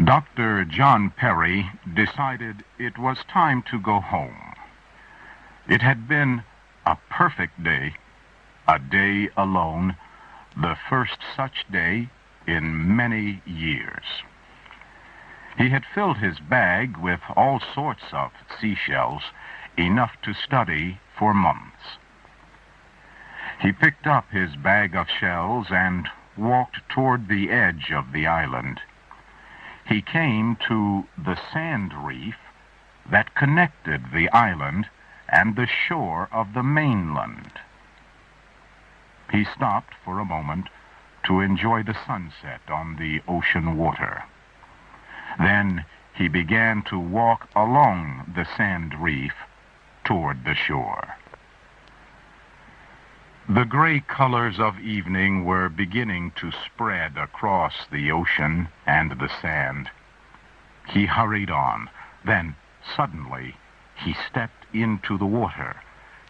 Dr. John Perry decided it was time to go home. It had been a perfect day, a day alone, the first such day in many years. He had filled his bag with all sorts of seashells, enough to study for months. He picked up his bag of shells and walked toward the edge of the island. He came to the sand reef that connected the island and the shore of the mainland. He stopped for a moment to enjoy the sunset on the ocean water. Then he began to walk along the sand reef toward the shore. The gray colors of evening were beginning to spread across the ocean and the sand. He hurried on. Then, suddenly, he stepped into the water.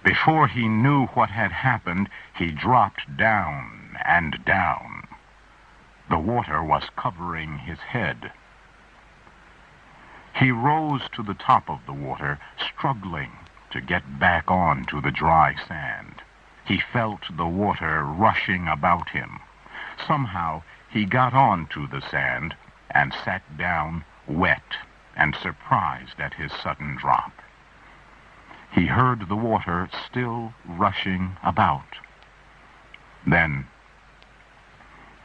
Before he knew what had happened, he dropped down and down. The water was covering his head. He rose to the top of the water, struggling to get back on to the dry sand. He felt the water rushing about him. Somehow he got on to the sand and sat down wet and surprised at his sudden drop. He heard the water still rushing about. Then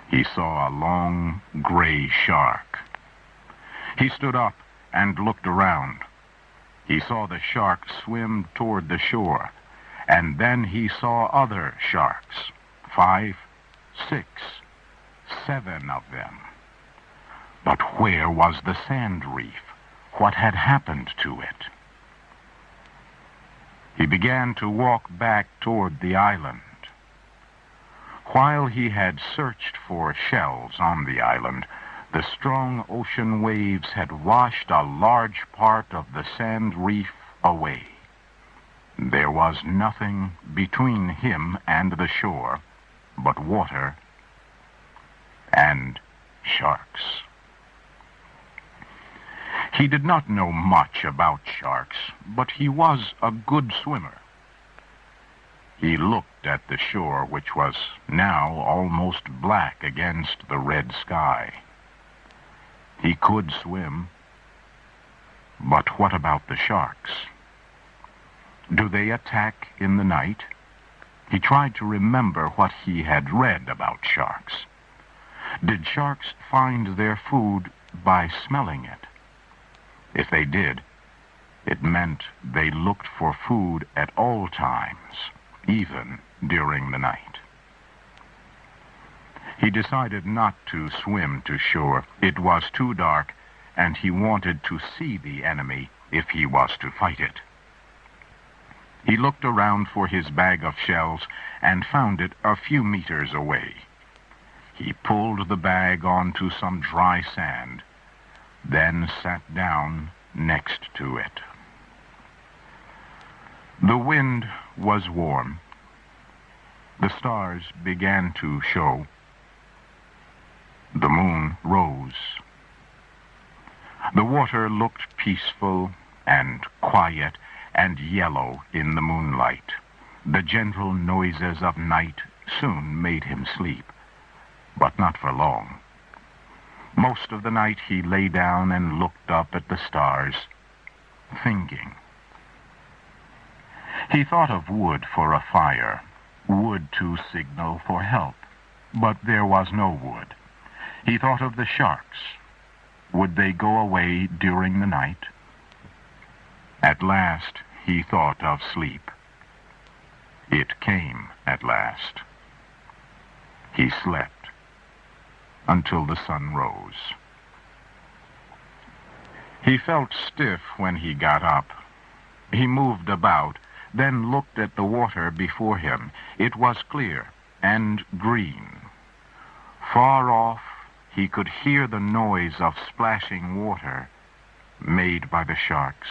he saw a long gray shark. He stood up and looked around. He saw the shark swim toward the shore. And then he saw other sharks, 5, 6, 7 of them. But where was the sand reef? What had happened to it? He began to walk back toward the island. While he had searched for shells on the island, the strong ocean waves had washed a large part of the sand reef away. There was nothing between him and the shore but water and sharks. He did not know much about sharks, but he was a good swimmer. He looked at the shore, which was now almost black against the red sky. He could swim, but what about the sharks? Do they attack in the night? He tried to remember what he had read about sharks. Did sharks find their food by smelling it? If they did, it meant they looked for food at all times, even during the night. He decided not to swim to shore. It was too dark, and he wanted to see the enemy if he was to fight it. He looked around for his bag of shells and found it a few meters away. He pulled the bag onto some dry sand, then sat down next to it. The wind was warm. The stars began to show. The moon rose. The water looked peaceful and quiet and yellow in the moonlight. The gentle noises of night soon made him sleep, but not for long. Most of the night he lay down and looked up at the stars, thinking. He thought of wood for a fire, wood to signal for help, but there was no wood. He thought of the sharks. Would they go away during the night? At last, he thought of sleep. It came at last. He slept until the sun rose. He felt stiff when he got up. He moved about, then looked at the water before him. It was clear and green. Far off, he could hear the noise of splashing water made by the sharks.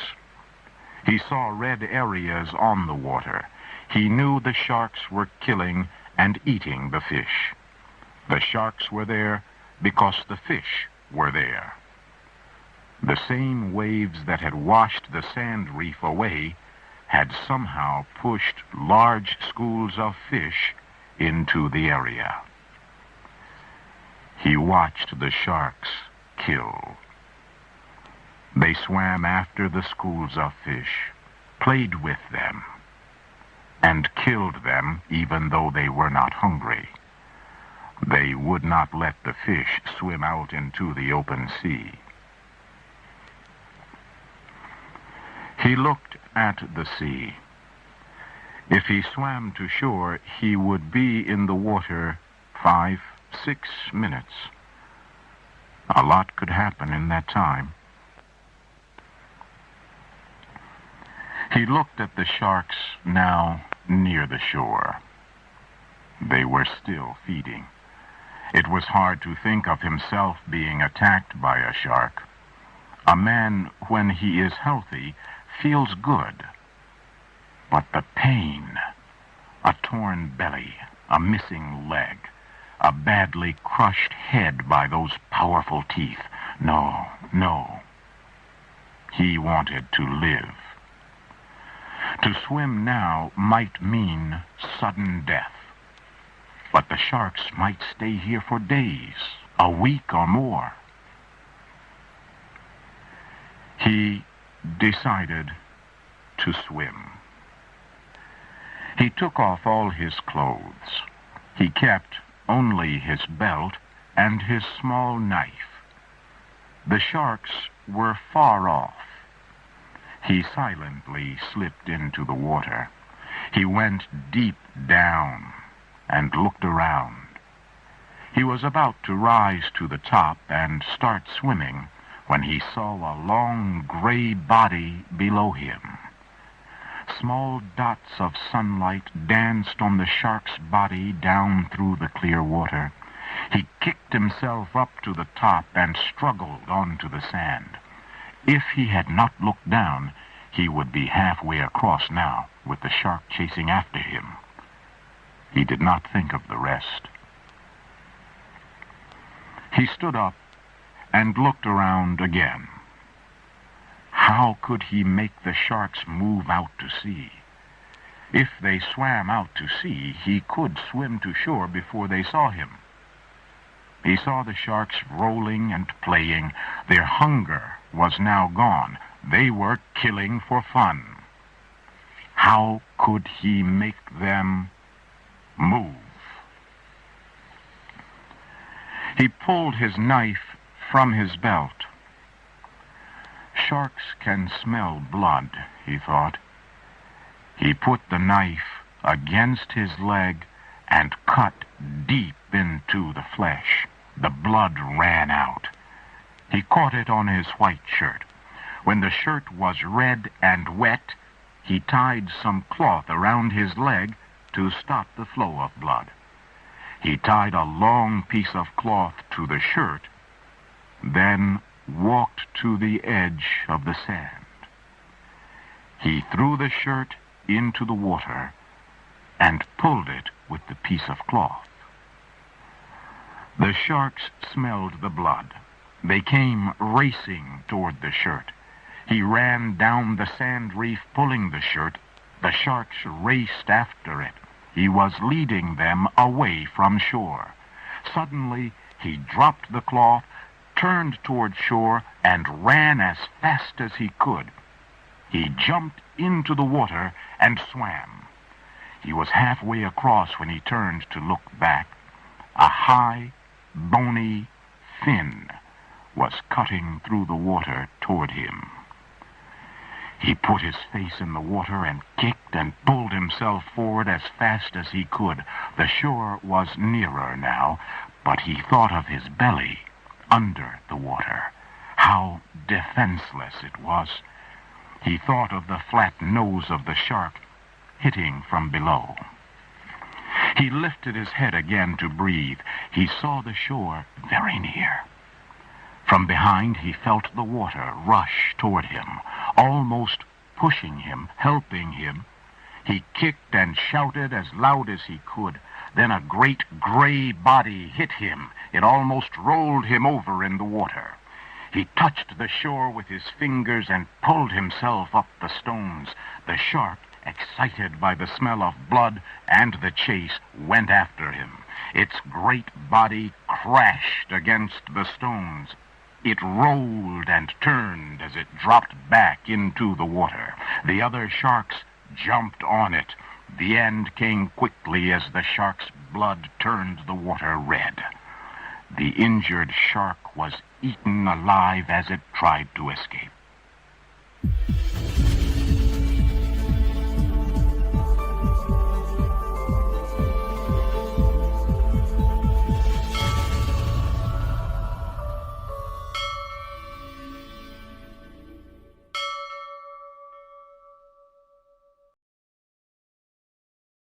He saw red areas on the water. He knew the sharks were killing and eating the fish. The sharks were there because the fish were there. The same waves that had washed the sand reef away had somehow pushed large schools of fish into the area. He watched the sharks kill. They swam after the schools of fish, played with them, and killed them even though they were not hungry. They would not let the fish swim out into the open sea. He looked at the sea. If he swam to shore, he would be in the water 5, 6 minutes. A lot could happen in that time. He looked at the sharks now near the shore. They were still feeding. It was hard to think of himself being attacked by a shark. A man, when he is healthy, feels good. But the pain, a torn belly, a missing leg, a badly crushed head by those powerful teeth. No, no. He wanted to live. To swim now might mean sudden death. But the sharks might stay here for days, a week or more. He decided to swim. He took off all his clothes. He kept only his belt and his small knife. The sharks were far off. He silently slipped into the water. He went deep down and looked around. He was about to rise to the top and start swimming when he saw a long gray body below him. Small dots of sunlight danced on the shark's body down through the clear water. He kicked himself up to the top and struggled onto the sand. If he had not looked down, he would be halfway across now, with the shark chasing after him. He did not think of the rest. He stood up and looked around again. How could he make the sharks move out to sea? If they swam out to sea, he could swim to shore before they saw him. He saw the sharks rolling and playing. Their hunger was now gone. They were killing for fun. How could he make them move? He pulled his knife from his belt. Sharks can smell blood, he thought. He put the knife against his leg and cut deep into the flesh. The blood ran out. He caught it on his white shirt. When the shirt was red and wet, he tied some cloth around his leg to stop the flow of blood. He tied a long piece of cloth to the shirt, then walked to the edge of the sand. He threw the shirt into the water and pulled it with the piece of cloth. The sharks smelled the blood. They came racing toward the shirt. He ran down the sand reef pulling the shirt. The sharks raced after it. He was leading them away from shore. Suddenly, he dropped the cloth, turned toward shore, and ran as fast as he could. He jumped into the water and swam. He was halfway across when he turned to look back. A high, bony fin was cutting through the water toward him. He put his face in the water and kicked and pulled himself forward as fast as he could. The shore was nearer now, but he thought of his belly under the water. How defenseless it was. He thought of the flat nose of the shark hitting from below. He lifted his head again to breathe. He saw the shore very near. From behind, he felt the water rush toward him, almost pushing him, helping him. He kicked and shouted as loud as he could. Then a great gray body hit him. It almost rolled him over in the water. He touched the shore with his fingers and pulled himself up the stones. The shark, excited by the smell of blood and the chase, went after him. Its great body crashed against the stones. It rolled and turned as it dropped back into the water. The other sharks jumped on it. The end came quickly as the shark's blood turned the water red. The injured shark was eaten alive as it tried to escape.